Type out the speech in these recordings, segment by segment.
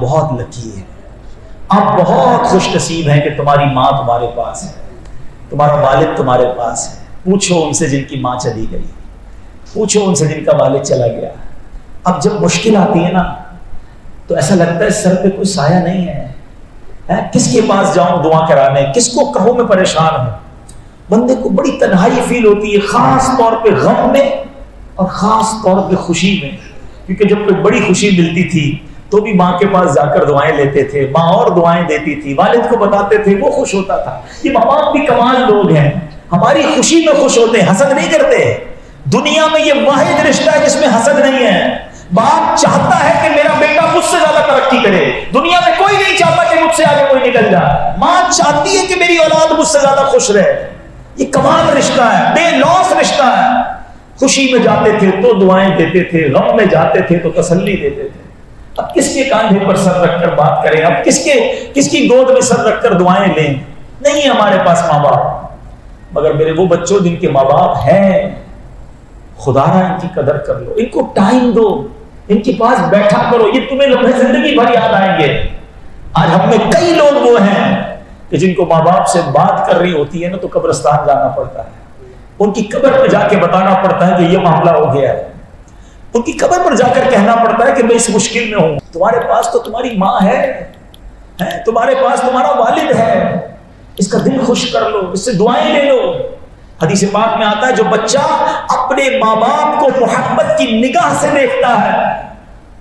بہت لکی ہیں، آپ بہت خوش نصیب ہیں کہ تمہاری ماں تمہارے پاس ہے، تمہارا والد تمہارے پاس ہے۔ پوچھو ان سے جن کی ماں چلی گئی، پوچھو ان سے جن کا والد چلا گیا۔ اب جب مشکل آتی ہے نا تو ایسا لگتا ہے سر پہ کوئی سایہ نہیں ہے، کس کے پاس جاؤں دعا کرانے، کس کو کہوں میں پریشان ہوں۔ بندے کو بڑی تنہائی فیل ہوتی ہے، خاص طور پہ غم میں اور خاص طور پہ خوشی میں، کیونکہ جب کوئی بڑی خوشی ملتی تھی تو بھی ماں کے پاس جا کر دعائیں لیتے تھے، ماں اور دعائیں دیتی تھی، والد کو بتاتے تھے، وہ خوش ہوتا تھا۔ یہ ماں باپ بھی کمال لوگ ہیں، ہماری خوشی میں خوش ہوتے ہیں، حسد نہیں کرتے۔ دنیا میں یہ واحد رشتہ ہے جس میں حسد نہیں ہے۔ باپ چاہتا ہے کہ میرا بیٹا مجھ سے زیادہ ترقی کرے، دنیا میں کوئی نہیں چاہتا کہ مجھ سے آگے کوئی نکل جائے۔ ماں چاہتی ہے کہ میری اولاد مجھ سے زیادہ خوش رہے۔ یہ کمال رشتہ ہے، بے لوث رشتہ ہے۔ خوشی میں جاتے تھے تو دعائیں دیتے تھے، غم میں جاتے تھے تو تسلی دیتے تھے۔ اب کس کے کاندھے پر سر رکھ کر بات کریں، اب کس کی گود میں سر رکھ کر دعائیں لیں؟ نہیں ہمارے پاس ماں باپ، مگر میرے وہ بچوں جن کے ماں باپ ہیں، خدا را ان کی قدر کر لو، ان کو ٹائم دو، ان کے پاس بیٹھا کرو، یہ تمہیں لمحے زندگی بھر یاد آئیں گے۔ آج ہم میں کئی لوگ وہ ہیں کہ جن کو ماں باپ سے بات کر رہی ہوتی ہے نا تو قبرستان جانا پڑتا ہے، ان کی قبر پہ جا کے بتانا پڑتا ہے کہ یہ معاملہ ہو گیا ہے، ان کی قبر پر جا کر کہنا پڑتا ہے کہ میں اس مشکل میں ہوں۔ تمہارے پاس تو تمہاری ماں ہے، تمہارے پاس تمہارا والد ہے، اس کا دل خوش کر لو، اس سے دعائیں لے لو۔ حدیث پاک میں آتا ہے جو بچہ اپنے ماں باپ کو محبت کی نگاہ سے دیکھتا ہے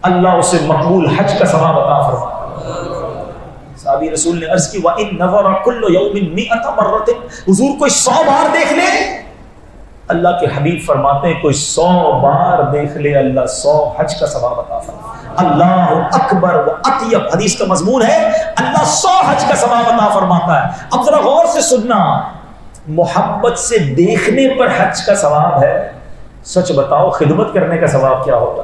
اللہ اسے مقبول حج کا ثواب عطا فرماتا ہے۔ صحابی رسول نے عرض کی وَإِن نَظَرَ كُلُّ يَوْمٍ مِئَةَ مَرَّةٍ، حضور کوئی 100 بار دیکھ لے، اللہ کے حبیب فرماتے ہیں کوئی 100 بار دیکھ لے اللہ 100 حج کا ثواب عطا فرماتا ہے۔ اللہ اکبر و اطیب، حدیث کا مضمون ہے اللہ 100 حج کا ثواب عطا فرماتا ہے۔ اب ذرا غور سے سننا، محبت سے دیکھنے پر حج کا ثواب ہے، سچ بتاؤ خدمت کرنے کا ثواب کیا ہوگا؟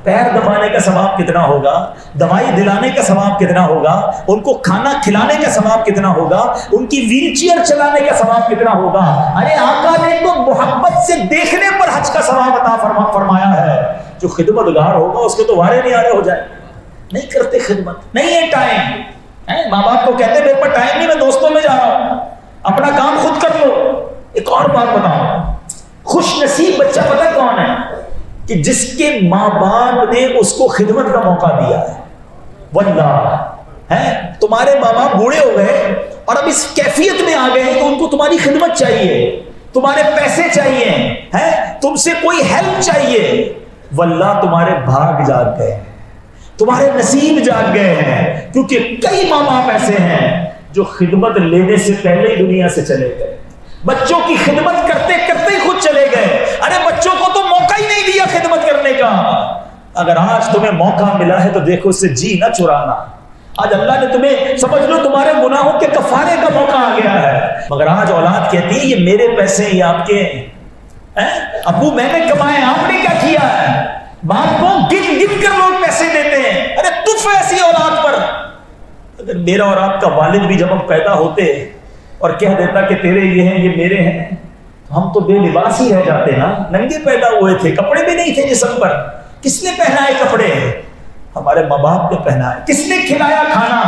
پیر دبانے کا ثواب کتنا ہوگا؟ دوائی دلانے کا ثواب کتنا ہوگا؟ ان کو کھانا کھلانے کا ثواب کتنا ہوگا؟ ان کی ویل چیئر چلانے کا ثواب کتنا ہوگا؟ ارے آقا نے تو محبت سے دیکھنے پر حج کا ثواب عطا فرمایا ہے۔ جو خدمت گار ہوگا اس کے تو وارے نہیں آرے ہو جائے، نہیں کرتے خدمت، نہیں ہے ٹائم۔ ماں باپ کو کہتے میرے پر ٹائم نہیں، میں دوستوں میں جا رہا ہوں، اپنا کام خود کر لو۔ ایک اور بات بتاؤں، خوش نصیب بچہ پتہ کون ہے؟ کہ جس کے ماں باپ نے اس کو خدمت کا موقع دیا ہے۔ واللہ تمہارے ماں باپ بوڑھے ہو گئے اور اب اس کیفیت میں آ گئے ہیں کہ ان کو تمہاری خدمت چاہیے، تمہارے پیسے چاہیے، تم سے کوئی ہیلپ چاہیے، واللہ تمہارے بھاگ جاگ گئے ہیں، تمہارے نصیب جاگ گئے ہیں، کیونکہ کئی ماں باپ ایسے ہیں جو خدمت لینے سے پہلے ہی دنیا سے چلے گئے، بچوں کی خدمت کرتے کرتے ہی خود چلے گئے۔ ارے بچوں کو تو موقع ہی نہیں دیا خدمت کرنے کا۔ اگر آج تمہیں موقع ملا ہے تو دیکھو اس سے جی نہ چرانا۔ آج اللہ نے تمہیں سمجھ لو تمہارے گناہوں کے کفارے کا موقع آ گیا ہے، مگر آج اولاد کہتی ہے یہ میرے پیسے ہیں، یہ آپ کے ہیں، ابو میں نے کمائے، آپ نے کیا کیا ہے؟ باپ کو گن گن کر لوگ پیسے دیتے ہیں۔ ارے تف ایسی اولاد پر۔ اگر میرا اور آپ کا والد بھی جب ہم پیدا ہوتے اور کہہ دیتا کہ تیرے یہ ہیں یہ میرے ہیں، تو ہم تو بے لباس ہی رہ جاتے نا، ننگے پیدا ہوئے تھے، کپڑے بھی نہیں تھے جسم پر۔ کس نے پہنائے کپڑے؟ ہمارے ماں باپ نے پہنائے۔ کس نے کھلایا کھانا؟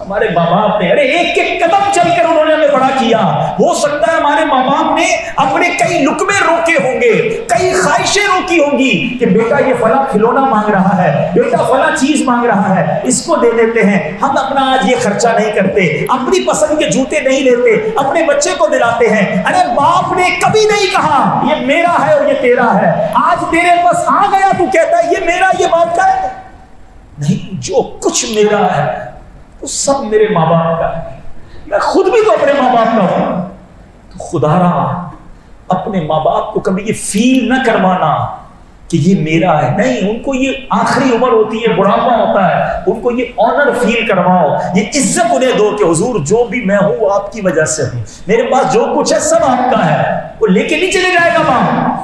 ہمارے ماں باپ نے۔ ارے ایک ایک قدم چل کر انہوں نے ہمیں بڑا کیا۔ ہو سکتا ہے ہمارے ماں باپ نے اپنے کئی لقمے روکے ہوں گے، کئی خواہشیں روکی ہوں گی کہ بیٹا یہ فلاں کھلونا مانگ رہا ہے، بیٹا فلاں چیز مانگ رہا ہے، اس کو دے دیتے ہیں۔ ہم اپنا آج یہ خرچہ نہیں کرتے، اپنی پسند کے جوتے نہیں لیتے، اپنے بچے کو دلاتے ہیں۔ ارے باپ نے کبھی نہیں کہا یہ میرا ہے اور یہ تیرا ہے۔ آج تیرے پاس آ گیا تو کہتا ہے یہ میرا، یہ باپ کا ہے؟ نہیں، جو کچھ میرا ہے وہ سب میرے ماں باپ کا ہے۔ میں خود بھی تو اپنے ماں باپ کا ہوں۔ تو خدا را اپنے ماں باپ کو کبھی یہ فیل نہ کروانا کہ یہ میرا ہے، نہیں، ان کو یہ آخری عمر ہوتی ہے، بڑھاپا ہوتا ہے، ان کو یہ آنر فیل کرواؤ، یہ عزت انہیں دو کہ حضور جو بھی میں ہوں وہ آپ کی وجہ سے ہوں، میرے پاس جو کچھ ہے سب آپ کا ہے۔ وہ لے کے نہیں چلے جائے گا ماں،